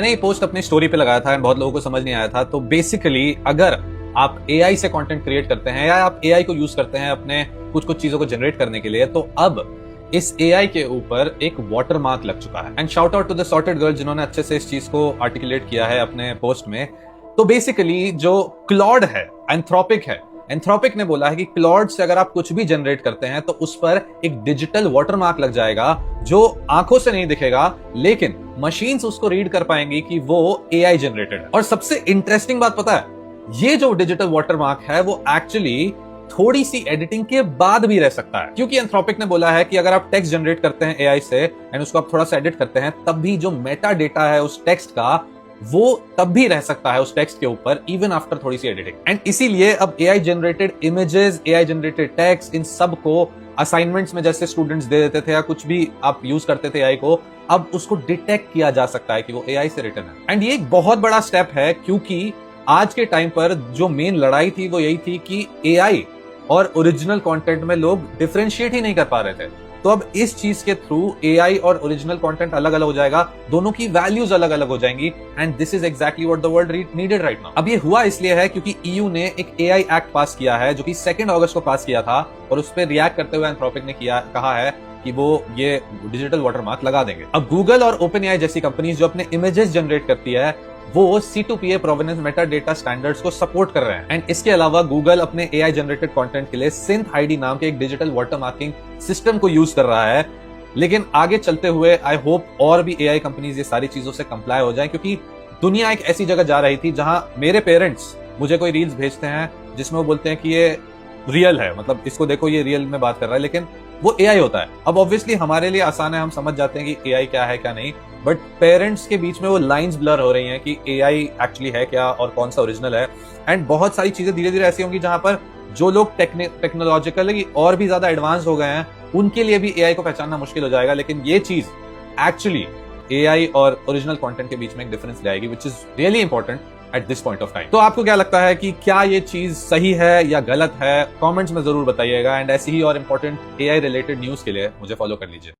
मैंने ये पोस्ट अपनी स्टोरी पे लगाया था एंड बहुत लोगों को समझ नहीं आया था। तो बेसिकली अगर आप एआई से कंटेंट क्रिएट करते हैं या आप एआई को यूज करते हैं अपने कुछ कुछ चीजों को जनरेट करने के लिए, तो अब इस एआई के ऊपर एक वाटर मार्क लग चुका है। And shout out to the sorted girl जिन्होंने अच्छे से इस चीज को आर्टिकुलेट किया है अपने पोस्ट में। तो बेसिकली जो क्लॉड है, एंथ्रोपिक है, एंथ्रोपिक ने बोला है कि क्लॉड से अगर आप कुछ भी जनरेट करते हैं तो उस पर एक डिजिटल वाटरमार्क लग जाएगा जो आंखों से नहीं दिखेगा, लेकिन मशीन्स उसको रीड कर पाएंगी कि वो एआई जनरेटेड है। और सबसे इंटरेस्टिंग बात पता है, ये जो डिजिटल वाटरमार्क है वो एक्चुअली थोड़ी सी एडिटिंग के बाद भी रह सकता है, क्योंकि एंथ्रोपिक ने बोला है कि अगर आप टेक्स्ट जनरेट करते हैं एआई से एंड उसको आप थोड़ा सा एडिट करते हैं, तब भी जो मेटा डेटा है उस टेक्स्ट का वो तब भी रह सकता है उस टेक्स्ट के ऊपर, इवन आफ्टर थोड़ी सी एडिटिंग। एंड इसीलिए अब AI generated images, AI generated text, इन सब को असाइनमेंट्स में जैसे स्टूडेंट्स दे देते थे या कुछ भी आप यूज करते थे एआई को, अब उसको डिटेक्ट किया जा सकता है कि वो एआई से रिटन है। एंड ये एक बहुत बड़ा स्टेप है, क्योंकि आज के टाइम पर जो मेन लड़ाई थी वो यही थी कि एआई और ओरिजिनल कंटेंट में लोग डिफरेंशिएट ही नहीं कर पा रहे थे। तो अब इस चीज के थ्रू एआई और ओरिजिनल कंटेंट अलग अलग हो जाएगा, दोनों की वैल्यूज अलग अलग हो जाएंगी। And this is exactly what the world needed right now. अब ये हुआ इसलिए है क्योंकि ईयू ने एक एआई एक्ट पास किया है जो कि 2 अगस्त को पास किया था, और उस पर रिएक्ट करते हुए एंथ्रोपिक ने कहा है कि वो ये डिजिटल वाटरमार्क लगा देंगे। अब गूगल और ओपन एआई जैसी कंपनीज जो अपने इमेजेस जनरेट करती है वो C2PA प्रोवेनेंस मेटा डेटा स्टैंडर्ड्स को सपोर्ट कर रहे हैं। एंड इसके अलावा गूगल अपने एआई जनरेटेड कंटेंट के लिए सिंथ आईडी नाम के एक डिजिटल वाटरमार्किंग सिस्टम को यूज कर रहा है। लेकिन आगे चलते हुए आई होप और भी एआई कंपनीज ये सारी चीजों से कंप्लाई हो जाएं, क्योंकि दुनिया एक ऐसी जगह जा रही थी जहां मेरे पेरेंट्स मुझे कोई रील्स भेजते हैं जिसमें वो बोलते हैं कि ये रियल है, मतलब इसको देखो ये रियल में बात कर रहा है, लेकिन वो एआई होता है। अब ऑब्वियसली हमारे लिए आसान है, हम समझ जाते हैं कि एआई क्या है क्या नहीं, बट पेरेंट्स के बीच में वो लाइंस ब्लर हो रही हैं कि एआई एक्चुअली है क्या और कौन सा ओरिजिनल है। एंड बहुत सारी चीजें धीरे धीरे ऐसी होंगी जहां पर जो लोग टेक्नोलॉजिकली और भी ज्यादा एडवांस हो गए हैं उनके लिए भी एआई को पहचानना मुश्किल हो जाएगा। लेकिन ये चीज एक्चुअली एआई और ओरिजिनल कंटेंट के बीच में एक डिफरेंस लाएगी, which is really important at this point of time. तो आपको क्या लगता है कि क्या ये चीज सही है या गलत है? कमेंट्स में जरूर बताइएगा। एंड ऐसी ही और इंपॉर्टेंट एआई रिलेटेड न्यूज के लिए मुझे फॉलो कर लीजिए।